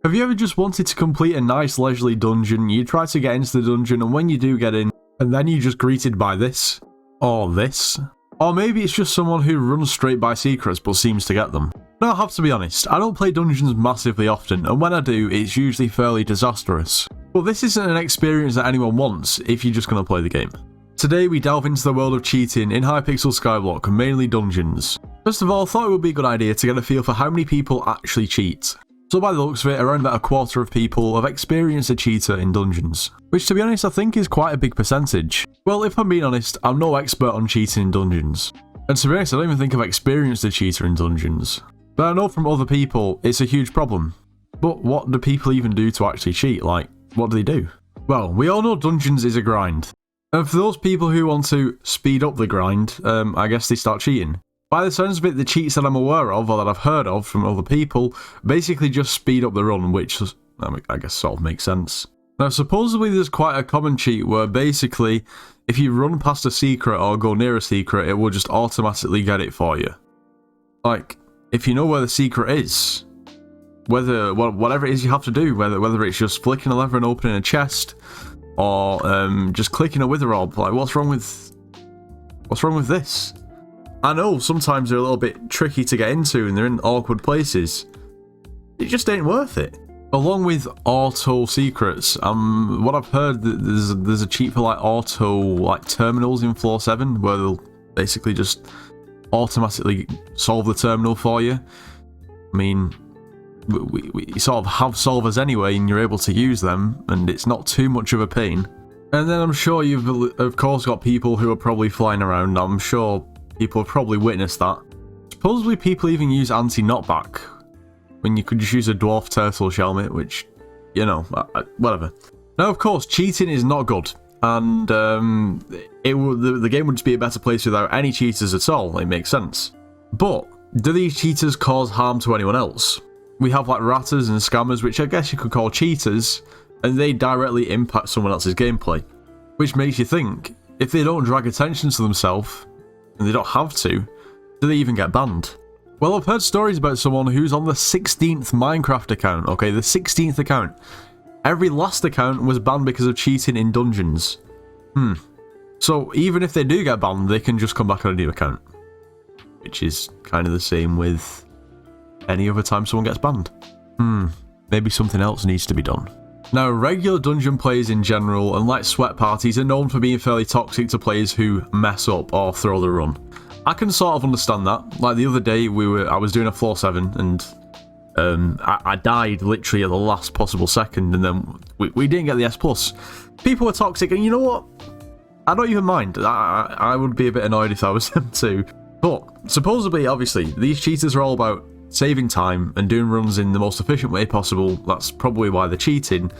Have you ever just wanted to complete a nice leisurely dungeon, you try to get into the dungeon, and when you do get in, and then you're just greeted by this? Or this? Or maybe it's just someone who runs straight by secrets but seems to get them. Now I have to be honest, I don't play dungeons massively often, and when I do, it's usually fairly disastrous. But this isn't an experience that anyone wants if you're just going to play the game. Today we delve into the world of cheating in Hypixel Skyblock, mainly dungeons. First of all, I thought it would be a good idea to get a feel for how many people actually cheat. So by the looks of it, around about a quarter of people have experienced a cheater in dungeons. Which to be honest I think is quite a big percentage. Well, if I'm being honest, I'm no expert on cheating in dungeons. And to be honest, I don't even think I've experienced a cheater in dungeons. But I know from other people it's a huge problem. But what do people even do to actually cheat? Like, what do they do? Well, we all know dungeons is a grind. And for those people who want to speed up the grind, I guess they start cheating. By the sounds of it, the cheats that I'm aware of, or that I've heard of from other people, basically just speed up the run, which I guess sort of makes sense. Now, supposedly there's quite a common cheat where basically, if you run past a secret or go near a secret, it will just automatically get it for you. Like, if you know where the secret is, whatever it is you have to do, whether it's just flicking a lever and opening a chest, or just clicking a wither orb, like what's wrong with this? I know sometimes they're a little bit tricky to get into and they're in awkward places. It just ain't worth it. Along with auto secrets, what I've heard, there's a cheat for like auto terminals in floor 7 where they'll basically just automatically solve the terminal for you. I mean, we sort of have solvers anyway and you're able to use them and it's not too much of a pain. And then I'm sure you've of course got people who are probably flying around. I'm sure people have probably witnessed that. Supposedly people even use anti-knockback when you could just use a dwarf turtle shelmet, which, you know, whatever. Now of course cheating is not good, and the game would just be a better place without any cheaters at all. It makes sense. But do these cheaters cause harm to anyone else? We have like ratters and scammers, which I guess you could call cheaters, and they directly impact someone else's gameplay. Which makes you think, if they don't drag attention to themselves, and they don't have to, do they even get banned? Well, I've heard stories about someone who's on the 16th Minecraft account, okay, the 16th account. Every last account was banned because of cheating in dungeons. So even if they do get banned, they can just come back on a new account. Which is kind of the same with any other time someone gets banned. Maybe something else needs to be done. Now, regular dungeon players in general, and like sweat parties, are known for being fairly toxic to players who mess up or throw the run. I can sort of understand that. Like the other day, I was doing a floor 7, and I died literally at the last possible second, and then we didn't get the S+. People were toxic, and you know what? I don't even mind. I would be a bit annoyed if I was them too. But supposedly, obviously, these cheaters are all about saving time and doing runs in the most efficient way possible. That's probably why they're cheating.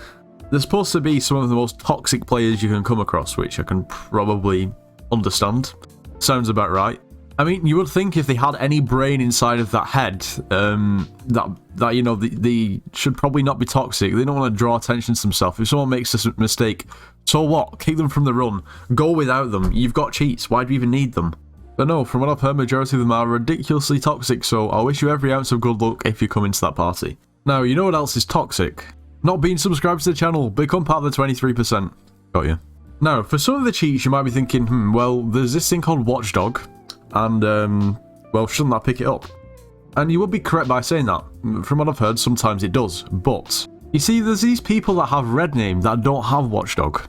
They're supposed to be some of the most toxic players you can come across, which I can probably understand. Sounds about right. I mean, you would think if they had any brain inside of that head, that you know, they should probably not be toxic. They don't want to draw attention to themselves. If someone makes a mistake, so what? Kick them from the run. Go without them. You've got cheats. Why do you even need them? But no, from what I've heard, majority of them are ridiculously toxic, so I wish you every ounce of good luck if you come into that party. Now, you know what else is toxic? Not being subscribed to the channel. Become part of the 23%. Got you. Now, for some of the cheats, you might be thinking, well, there's this thing called Watchdog, and, well, shouldn't that pick it up? And you would be correct by saying that. From what I've heard, sometimes it does. But, you see, there's these people that have red name that don't have Watchdog.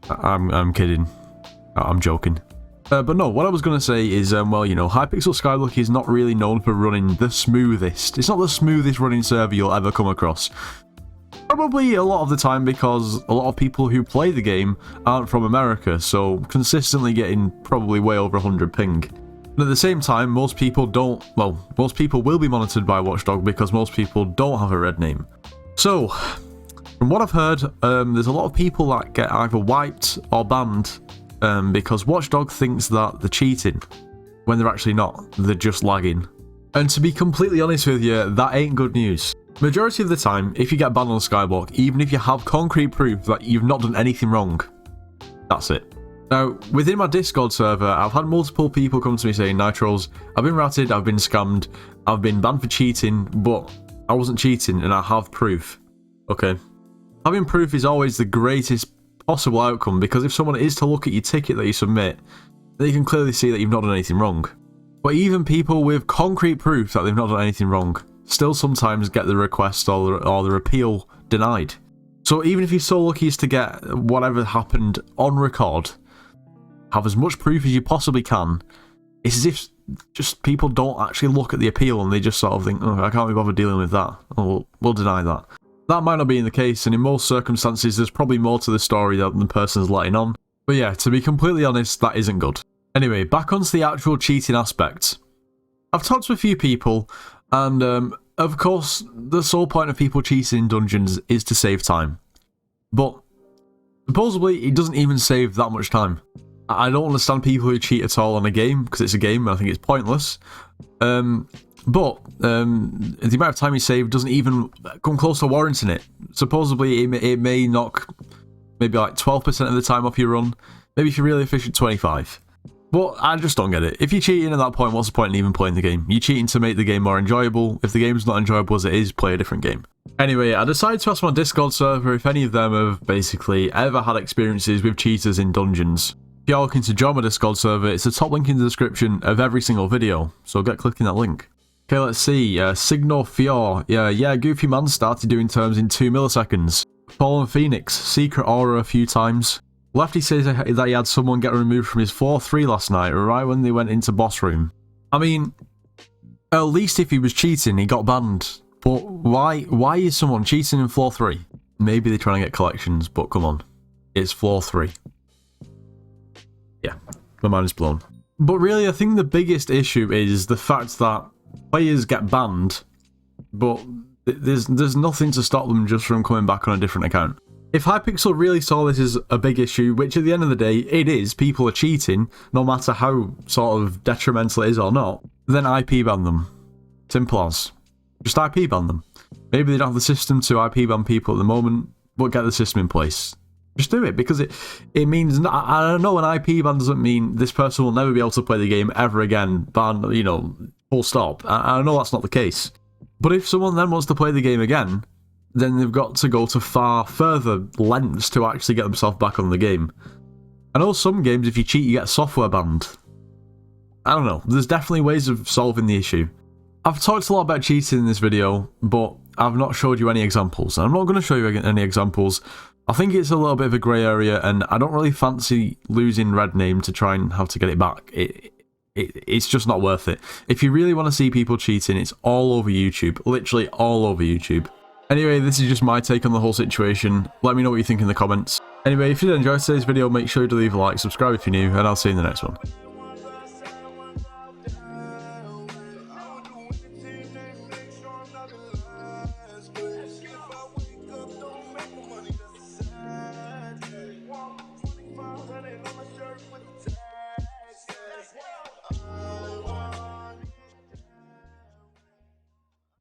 I'm kidding. I'm joking. But no, what I was going to say is, well, you know, Hypixel Skyblock is not really known for running the smoothest. It's not the smoothest running server you'll ever come across. Probably a lot of the time because a lot of people who play the game aren't from America, so consistently getting probably way over 100 ping. And at the same time, most people will be monitored by Watchdog because most people don't have a red name. So, from what I've heard, there's a lot of people that get either wiped or banned because Watchdog thinks that they're cheating, when they're actually not. They're just lagging. And to be completely honest with you, that ain't good news. Majority of the time, if you get banned on Skyblock, even if you have concrete proof that you've not done anything wrong, that's it. Now, within my Discord server, I've had multiple people come to me saying, Nitros, I've been ratted, I've been scammed, I've been banned for cheating, but I wasn't cheating and I have proof. Okay? Having proof is always the greatest possible outcome, because if someone is to look at your ticket that you submit, they can clearly see that you've not done anything wrong. But even people with concrete proof that they've not done anything wrong still sometimes get the request or the appeal denied. So even if you're so lucky as to get whatever happened on record, have as much proof as you possibly can, it's as if just people don't actually look at the appeal and they just sort of think, oh, I can't be bothered dealing with that. Oh, we'll deny that. That might not be the case, and in most circumstances there's probably more to the story than the person's letting on. But yeah, to be completely honest, that isn't good. Anyway, back onto the actual cheating aspect. I've talked to a few people, and of course, the sole point of people cheating in dungeons is to save time. But supposedly, it doesn't even save that much time. I don't understand people who cheat at all on a game, because it's a game, and I think it's pointless. But the amount of time you save doesn't even come close to warranting it. Supposedly, it may knock maybe like 12% of the time off your run. Maybe if you're really efficient, 25%. But I just don't get it. If you're cheating at that point, what's the point in even playing the game? You're cheating to make the game more enjoyable. If the game's not enjoyable as it is, play a different game. Anyway, I decided to ask my Discord server if any of them have basically ever had experiences with cheaters in dungeons. If you're looking to join my Discord server, it's the top link in the description of every single video, so get clicking that link. Okay, let's see. Signor Fior. Yeah, Goofy Man started doing terms in 2 milliseconds. Fallen Phoenix. Secret Aura a few times. Lefty says that he had someone get removed from his 4-3 last night, right when they went into boss room. I mean, at least if he was cheating, he got banned. But why is someone cheating in floor 3? Maybe they're trying to get collections, but come on. It's floor 3. Yeah, my mind is blown. But really, I think the biggest issue is the fact that players get banned, but there's nothing to stop them just from coming back on a different account. If Hypixel really saw this as a big issue, which at the end of the day it is, people are cheating, no matter how sort of detrimental it is or not, then IP ban them. Simple as. Just IP ban them. Maybe they don't have the system to IP ban people at the moment, but get the system in place. Just do it, because it means, I know an IP ban doesn't mean this person will never be able to play the game ever again, ban, you know, full stop. I know that's not the case. But if someone then wants to play the game again, then they've got to go to far further lengths to actually get themselves back on the game. I know some games, if you cheat, you get software banned. I don't know. There's definitely ways of solving the issue. I've talked a lot about cheating in this video, but I've not showed you any examples. And I'm not going to show you any examples. I think it's a little bit of a grey area, and I don't really fancy losing Red Name to try and have to get it back. It's just not worth it. If you really want to see people cheating, it's all over YouTube. Literally all over YouTube. Anyway, this is just my take on the whole situation. Let me know what you think in the comments. Anyway, if you did enjoy today's video, make sure to leave a like, subscribe if you're new, and I'll see you in the next one. Money, that's a sad. 2500 on my shirt with the